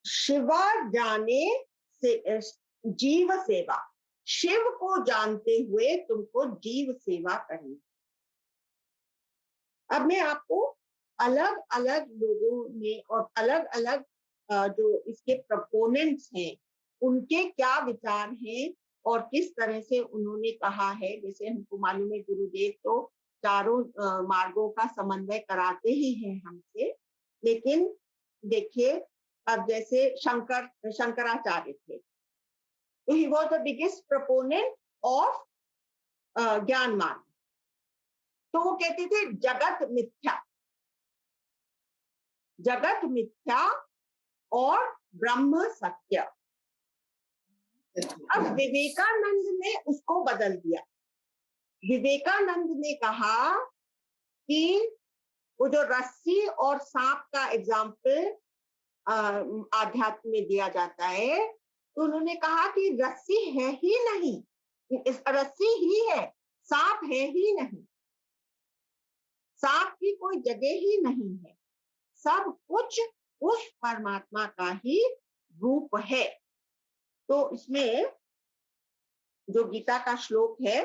शिवा जाने से जीव सेवा, शिव को जानते हुए तुमको जीव सेवा करनी। अब मैं आपको अलग अलग लोगों में और अलग अलग जो इसके प्रपोनेंट्स हैं उनके क्या विचार हैं और किस तरह से उन्होंने कहा है। जैसे हमको मालूम है गुरुदेव तो चारों मार्गों का समन्वय कराते ही हैं हमसे, लेकिन देखिए अब जैसे शंकराचार्य थे, तो he was the biggest proponent of gyan marg. तो वो कहते थे जगत मिथ्या, जगत मिथ्या और ब्रह्म सत्य। अब विवेकानंद ने उसको बदल दिया। विवेकानंद ने कहा कि वो जो रस्सी और सांप का एग्जाम्पल आध्यात्म में दिया जाता है, तो उन्होंने कहा कि रस्सी है ही नहीं, रस्सी ही है, सांप है ही नहीं, सांप की कोई जगह ही नहीं है, सब कुछ उस परमात्मा का ही रूप है। तो इसमें जो गीता का श्लोक है,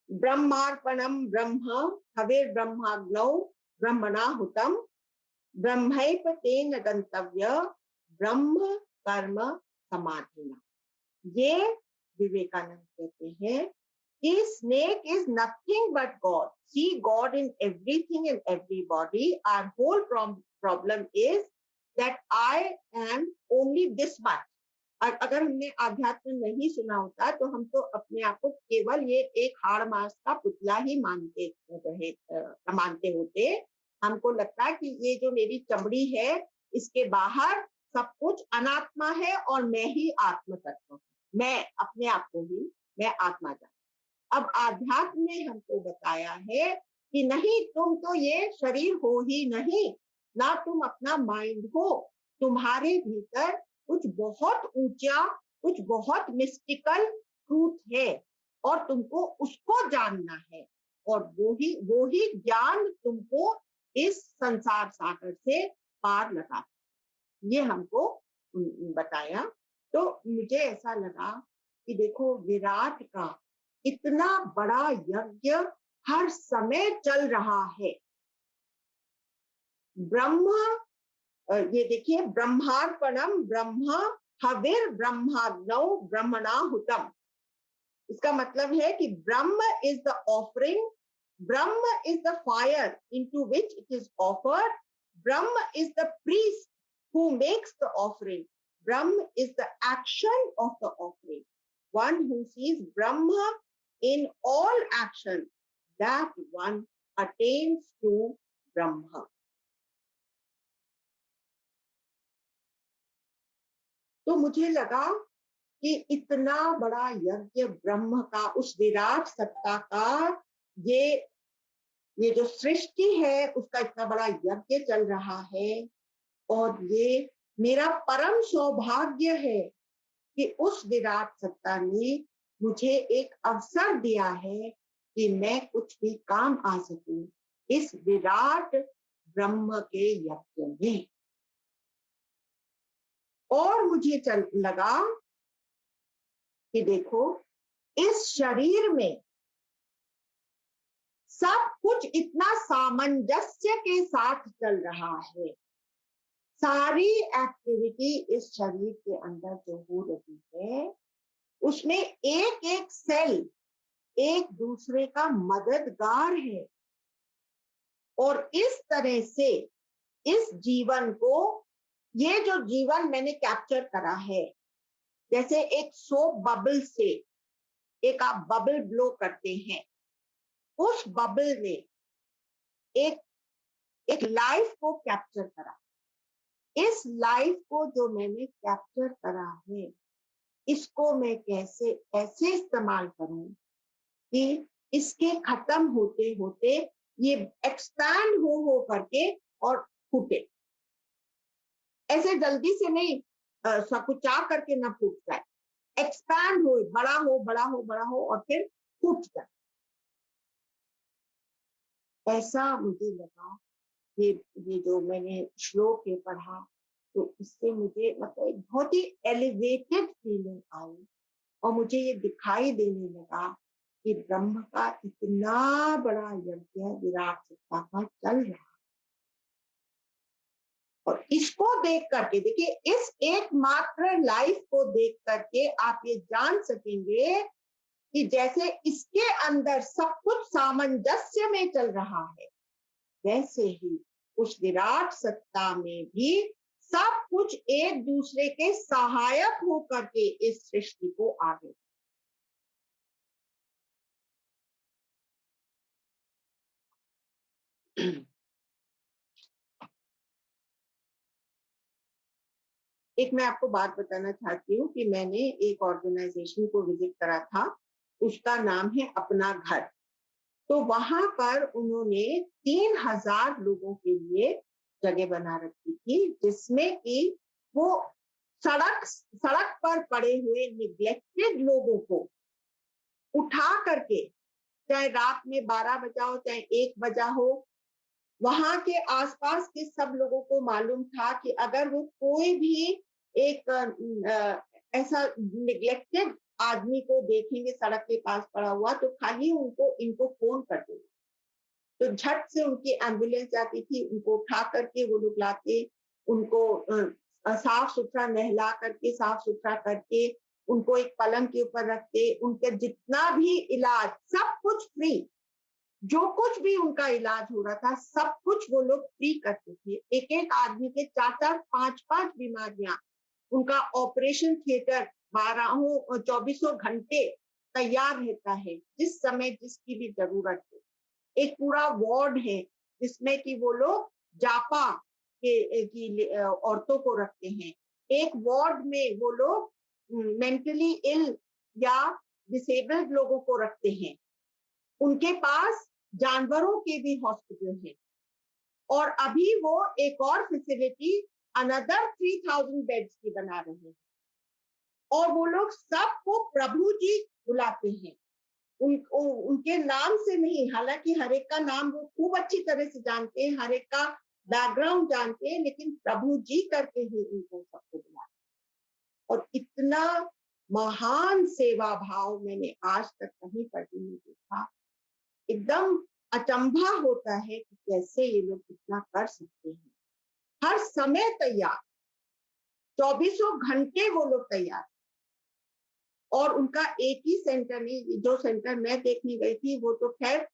ब्रह्मार्पणम ब्रह्म हविर ब्रह्माग्नौ ब्रह्मणाहुतम ब्रह्मैव तेन गंतव्य ब्रह्म कर्म समाधिना। ये विवेकानंद कहते हैं कि snake is nothing but God. See God in everything and everybody. Our whole problem is that I am only this much. और अगर हमने आध्यात्म नहीं सुना होता तो हम तो अपने आप को केवल ये एक हाड़ मास का पुतला ही मानते होते। हमको लगता है कि ये जो मेरी चमड़ी है इसके बाहर सब कुछ अनात्मा है और मैं ही आत्म तत्व हूँ, मैं अपने आप को ही मैं आत्मा जानता। अब आध्यात्म ने हमको बताया है कि नहीं, तुम तो ये शरीर हो ही नहीं, ना तुम अपना माइंड हो, तुम्हारे भीतर कुछ बहुत ऊंचा, कुछ बहुत मिस्टिकल ट्रूथ है और तुमको उसको जानना है, और वो ही ज्ञान तुमको इस संसार सागर से पार लगा, ये हमको बताया। तो मुझे ऐसा लगा कि देखो विराट का इतना बड़ा यज्ञ हर समय चल रहा है। ब्रह्म, ये देखिए, ब्रह्मार्पणम ब्रह्म हविर ब्रह्माग्नौ ब्रह्मणाहुतम, इसका मतलब है कि Brahm is the offering, Brahm is the fire into which it is offered, Brahm is the priest who makes the offering, Brahm is the action of the offering। one who sees Brahma in all action, that one attains to Brahma. तो मुझे लगा कि इतना बड़ा यज्ञ ब्रह्म का, उस विराट सत्ता का, ये जो सृष्टि है उसका इतना बड़ा यज्ञ चल रहा है, और ये मेरा परम सौभाग्य है कि उस विराट सत्ता ने मुझे एक अवसर दिया है कि मैं कुछ भी काम आ सकूं इस विराट ब्रह्म के यज्ञ में। और मुझे लगा कि देखो, इस शरीर में सब कुछ इतना सामंजस्य के साथ चल रहा है। सारी एक्टिविटी इस शरीर के अंदर जो हो रही है, उसमें एक एक सेल एक दूसरे का मददगार है। और इस तरह से इस जीवन को, ये जो जीवन मैंने कैप्चर करा है, जैसे एक सोप बबल से एक आप बबल ब्लो करते हैं, उस बबल ने एक लाइफ को कैप्चर करा। इस लाइफ को जो मैंने कैप्चर करा है, इसको मैं कैसे ऐसे इस्तेमाल करूं कि इसके खत्म होते होते ये एक्सपैंड हो करके और फूटे। ऐसे जल्दी से नहीं सकुचा करके ना फूट जाए, एक्सपैंड हो, बड़ा हो बड़ा हो बड़ा हो और फिर फूट जाए। ऐसा मुझे लगा। ये जो मैंने श्लोक ये पढ़ा, तो इससे मुझे मतलब एक बहुत ही एलिवेटेड फीलिंग आई, और मुझे ये दिखाई देने लगा कि ब्रह्म का इतना बड़ा यज्ञ विराट सत्ता का चल रहा है। और इसको देख करके देखिए, इस एकमात्र लाइफ को देख करके आप ये जान सकेंगे कि जैसे इसके अंदर सब कुछ सामंजस्य में चल रहा है, वैसे ही उस विराट सत्ता में भी सब कुछ एक दूसरे के सहायक होकर के इस सृष्टि को आगे। एक मैं आपको बात बताना चाहती हूँ कि मैंने एक ऑर्गेनाइजेशन को विजिट करा था, उसका नाम है अपना घर। तो वहां पर उन्होंने 3000 लोगों के लिए जगह बना रखी थी, जिसमें कि वो सड़क पर पड़े हुए निग्लेक्टेड लोगों को उठा करके, चाहे रात में 12 बजा हो चाहे 1 बजा हो, वहां के आसपास के सब लोगों को मालूम था कि अगर वो कोई भी एक ऐसा निग्लेक्टेड आदमी को देखेंगे सड़क के पास पड़ा हुआ, तो खाली इनको फोन कर देंगे। तो झट से उनकी एम्बुलेंस जाती थी, उनको उठा करके वो लोग लाते, उनको साफ सुथरा नहला करके, साफ सुथरा करके उनको एक पलंग के ऊपर रखते, उनके जितना भी इलाज सब कुछ फ्री, जो कुछ भी उनका इलाज हो रहा था सब कुछ वो लोग फ्री करते थे। एक एक आदमी के 4-4, 5-5 बीमारियां, उनका ऑपरेशन थिएटर 24 घंटे तैयार रहता है, जिस समय जिसकी भी जरूरत हो। एक पूरा वार्ड है जिसमें कि वो लोग जापा की औरतों को रखते हैं। एक वार्ड में वो लोग मेंटली इल या डिसेबल्ड लोगों को रखते हैं। उनके पास जानवरों के भी हॉस्पिटल है, और अभी वो एक और फैसिलिटी अनदर 3000 बेड्स की बना रहे हैं। और वो लोग सबको प्रभु जी बुलाते हैं, उनके नाम से नहीं, हालांकि हर एक का नाम वो खूब अच्छी तरह से जानते हैं, हर एक का बैकग्राउंड जानते हैं, लेकिन प्रभु जी करके ही उनको सबको बुलाते। और इतना महान सेवा भाव मैंने आज तक कहीं पर भी नहीं देखा। एकदम अचंभा होता है कि कैसे ये लोग इतना कर सकते हैं। हर समय तैयार, 24 घंटे वो लोग तैयार। और उनका एक ही सेंटर नहीं, जो सेंटर मैं देखने गई थी वो तो खैर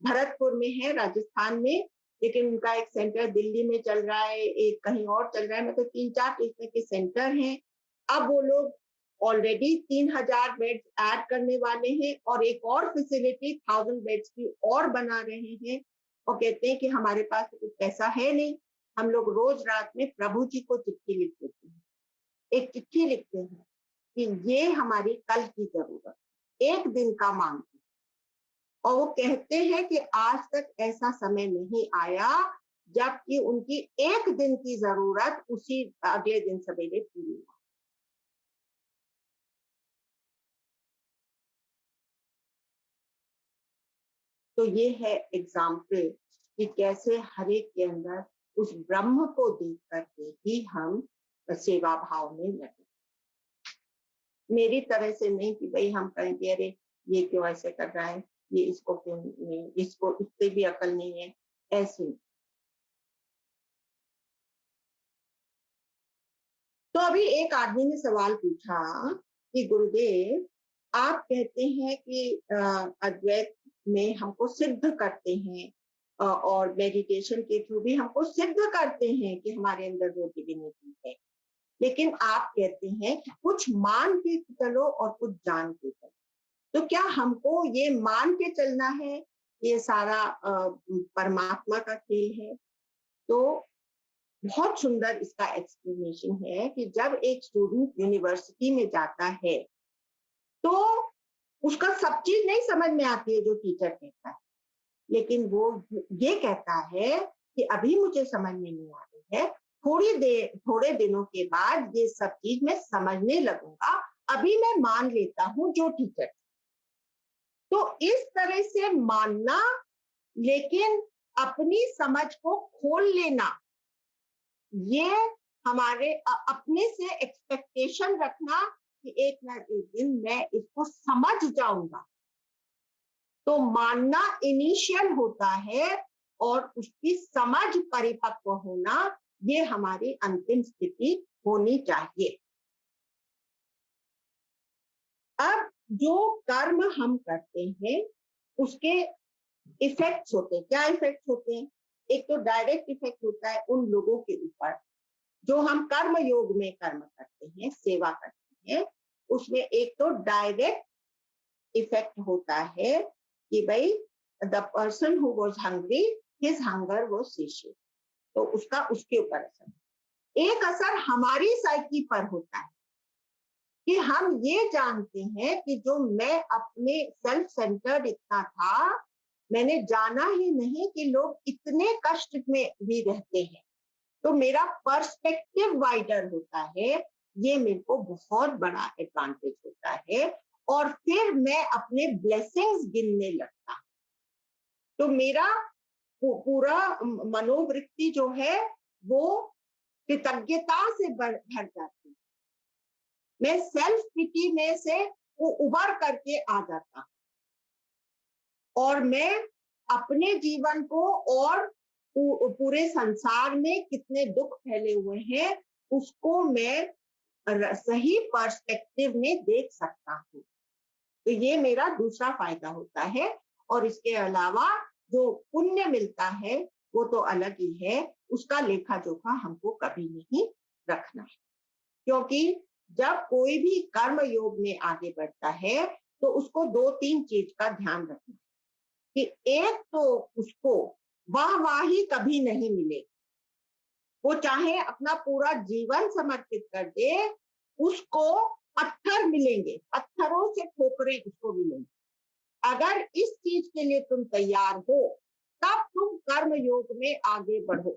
भरतपुर में है, राजस्थान में, लेकिन उनका एक सेंटर दिल्ली में चल रहा है, एक कहीं और चल रहा है, मतलब 3-4 इसमें के सेंटर हैं। अब वो लोग ऑलरेडी 3000 बेड्स ऐड करने वाले हैं और एक और फैसिलिटी 1000 बेड्स की और बना रहे हैं, और कहते हैं कि हमारे पास तो कुछ पैसा है नहीं, हम लोग रोज रात में प्रभु जी को चिट्ठी लिख देते हैं, एक चिट्ठी लिखते हैं कि ये हमारी कल की जरूरत, एक दिन का मांग, और वो कहते हैं कि आज तक ऐसा समय नहीं आया जबकि उनकी एक दिन की जरूरत उसी अगले दिन सवेरे पूरी हो। तो ये है एग्जाम्पल कि कैसे हर एक के अंदर उस ब्रह्म को देख करके ही हम सेवा भाव में लगे। मेरी तरह से नहीं कि भाई हम कहेंगे अरे ये क्यों ऐसे कर रहा है, ये इसको क्यों नहीं, इसको इससे भी अकल नहीं है, ऐसे नहीं। तो अभी एक आदमी ने सवाल पूछा कि गुरुदेव आप कहते हैं कि अद्वैत में हमको सिद्ध करते हैं और मेडिटेशन के थ्रू भी हमको सिद्ध करते हैं कि हमारे अंदर वो डिविनिटी है, लेकिन आप कहते हैं कि कुछ मान के चलो और कुछ जान के चलो, तो क्या हमको ये मान के चलना है ये सारा परमात्मा का खेल है? तो बहुत सुंदर इसका एक्सप्लेनेशन है कि जब एक स्टूडेंट यूनिवर्सिटी में जाता है तो उसका सब चीज नहीं समझ में आती है जो टीचर कहता है, लेकिन वो ये कहता है कि अभी मुझे समझ में नहीं आ रही है, थोड़े दिनों के बाद ये सब चीज मैं समझने लगूंगा, अभी मैं मान लेता हूँ जो टीचर। तो इस तरह से मानना, लेकिन अपनी समझ को खोल लेना, ये हमारे अपने से एक्सपेक्टेशन रखना कि एक ना एक दिन मैं इसको समझ जाऊंगा। तो मानना इनिशियल होता है और उसकी समझ परिपक्व होना ये हमारी अंतिम स्थिति होनी चाहिए। अब जो कर्म हम करते हैं उसके इफेक्ट्स होते हैं। क्या इफेक्ट्स होते हैं? एक तो डायरेक्ट इफेक्ट होता है उन लोगों के ऊपर जो हम कर्म योग में कर्म करते हैं, सेवा करते हैं, उसमें एक तो डायरेक्ट इफेक्ट होता है कि भाई the person who was hungry his hunger was satisfied, तो उसका उसके ऊपर असर। एक असर हमारी साइकी पर होता है कि हम ये जानते हैं कि जो मैं अपने सेल्फ सेंटर्ड इतना था, मैंने जाना ही नहीं कि लोग इतने कष्ट में भी रहते हैं, तो मेरा पर्सपेक्टिव वाइडर होता है, ये मेरे को बहुत बड़ा एडवांटेज होता है, और फिर मैं अपने ब्लेसिंग्स गिनने लगता, तो मेरा पूरा मनोवृत्ति जो है वो कृतज्ञता से भर जाती, मैं सेल्फ पिटी में से वो उभर करके आ जाता, और मैं अपने जीवन को और पूरे संसार में कितने दुख फैले हुए हैं उसको मैं सही पर्सपेक्टिव में देख सकता हूँ। तो ये मेरा दूसरा फायदा होता है, और इसके अलावा जो पुण्य मिलता है वो तो अलग ही है, उसका लेखा जोखा हमको कभी नहीं रखना है, क्योंकि जब कोई भी कर्म योग में आगे बढ़ता है तो उसको दो तीन चीज का ध्यान रखना है कि एक तो उसको वाहवाही कभी नहीं मिले, वो चाहे अपना पूरा जीवन समर्पित कर दे, उसको पत्थर मिलेंगे, पत्थरों से ठोकरें उसको मिलेंगे। अगर इस चीज के लिए तुम तैयार हो तब तुम कर्म योग में आगे बढ़ो,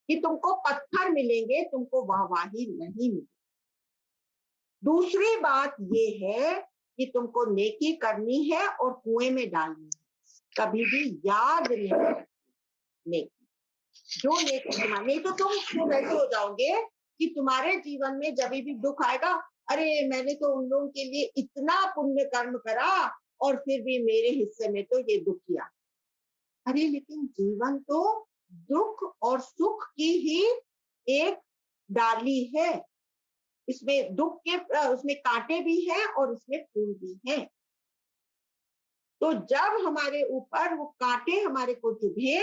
कि तुमको पत्थर मिलेंगे, तुमको वाहवाही नहीं मिलेगी। दूसरी बात ये है कि तुमको नेकी करनी है और कुएं में डालनी है, कभी भी याद नहीं नेकी, जो नेकी, नहीं तो तुम ऐसे हो जाओगे कि तुम्हारे जीवन में जब भी दुख आएगा, अरे मैंने तो उन लोगों के लिए इतना पुण्य कर्म करा और फिर भी मेरे हिस्से में तो ये दुख किया। अरे लेकिन जीवन तो दुख और सुख की ही एक डाली है, इसमें दुख के उसमें कांटे भी हैं और उसमें फूल भी हैं। तो जब हमारे ऊपर वो कांटे हमारे को चुभे,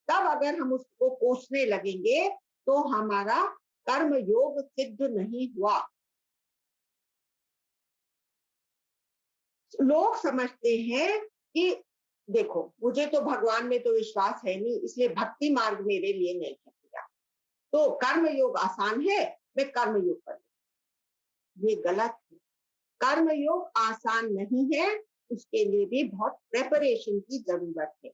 तब अगर हम उसको कोसने लगेंगे तो हमारा कर्म योग सिद्ध नहीं हुआ। लोग समझते हैं कि देखो, मुझे तो भगवान में तो विश्वास है नहीं, इसलिए भक्ति मार्ग मेरे लिए नहीं है भैया। तो कर्म योग आसान है, मैं कर्म योग कर लूं। ये गलत है। कर्म योग आसान नहीं है, उसके लिए भी बहुत प्रेपरेशन की जरूरत है।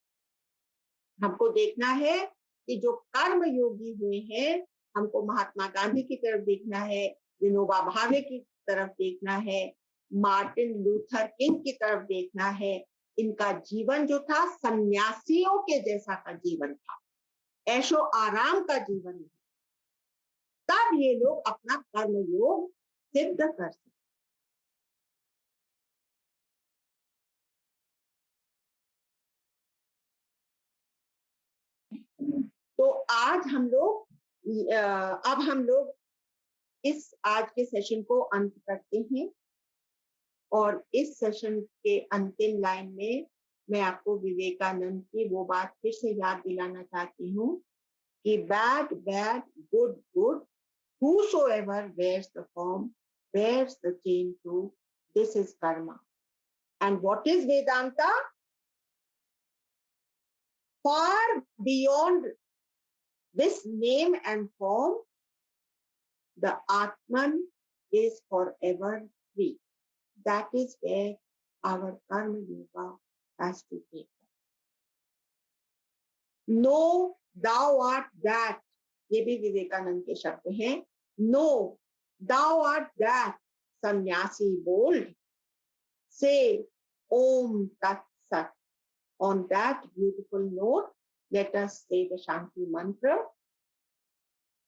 हमको देखना है कि जो कर्म योगी हुए हैं, हमको महात्मा गांधी की तरफ देखना है, विनोबा भावे की तरफ देखना है, मार्टिन लूथर किंग की तरफ देखना है। इनका जीवन जो था सन्यासियों के जैसा का जीवन था, ऐशो आराम का जीवन था। तब ये लोग अपना कर्म योग सिद्ध कर सकते। तो आज हम लोग अब हम लोग इस आज के सेशन को अंत करते हैं। और इस सेशन के अंतिम लाइन में मैं आपको विवेकानंद की वो बात फिर से याद दिलाना चाहती हूँ कि bad bad good good, whosoever wears the form wears the chain too. This is karma. And what is Vedanta? Far beyond this name and form, the Atman is forever free. That is where our karma yoga has to take. No thou art that, ये भी विवेकानंद के शब्द हैं। No thou art that, sannyasi bold, say Om तत्सत। On that beautiful note, let us say the Shanti mantra.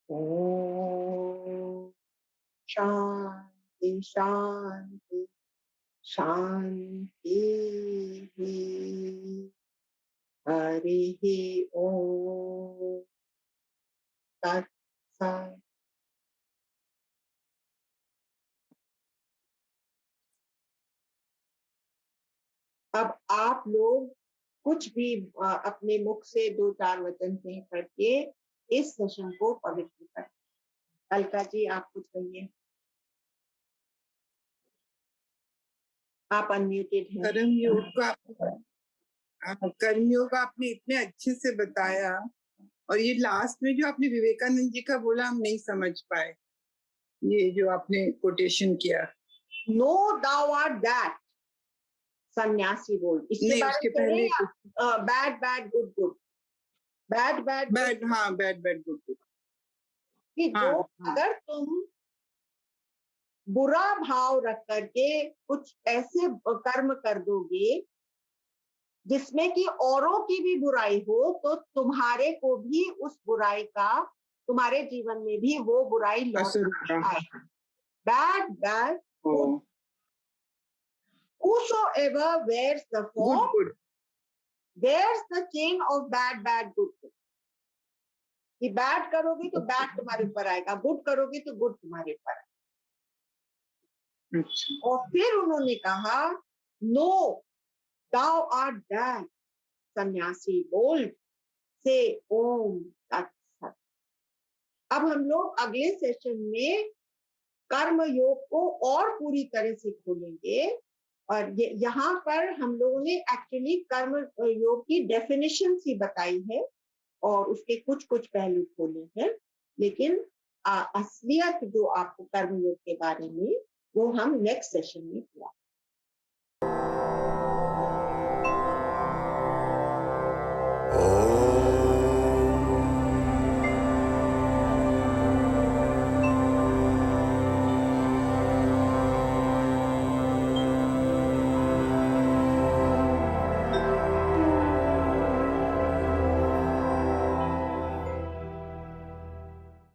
Om Shanti Shanti Shanti. Hari ओम तत्सत। अब आप लोग कुछ भी अपने मुख से 2-4 वचन कह करके इस सेशन को पवित्र कर। अलका जी, आप कुछ कहिए। आप अनम्यूटेड हैं। कर्मयोग आपने इतने अच्छे से बताया, और ये लास्ट में जो आपने विवेकानंद जी का बोला हम नहीं समझ पाए, ये जो आपने कोटेशन किया, नो दाउ आर दैट, सन्यासी बोल। इसके बारे में पहले bad bad good good, bad bad bad, हाँ बैड बैड गुड गुड, कि जो अगर तुम बुरा भाव रख करके कुछ ऐसे कर्म कर दोगे जिसमें कि औरों की भी बुराई हो, तो तुम्हारे को भी उस बुराई का, तुम्हारे जीवन में भी वो बुराई लौट आएगी। Bad bad good, whosoever wears the form wears the chain of bad bad good good. कि बैड करोगे तो बैड तुम्हारे ऊपर आएगा, गुड करोगे तो गुड तुम्हारे ऊपर आएगा। और फिर उन्होंने कहा नो दाउ आर दैट, सन्यासी बोल, से ओम तत्सत। अब हम लोग अगले सेशन में कर्म योग को और पूरी तरह से खोलेंगे। और यहाँ पर हम लोगों ने एक्चुअली कर्म योग की डेफिनेशन ही बताई है और उसके कुछ कुछ पहलू खोले हैं, लेकिन असलियत जो आपको कर्म योग के बारे में वो हम नेक्स्ट सेशन में पूरा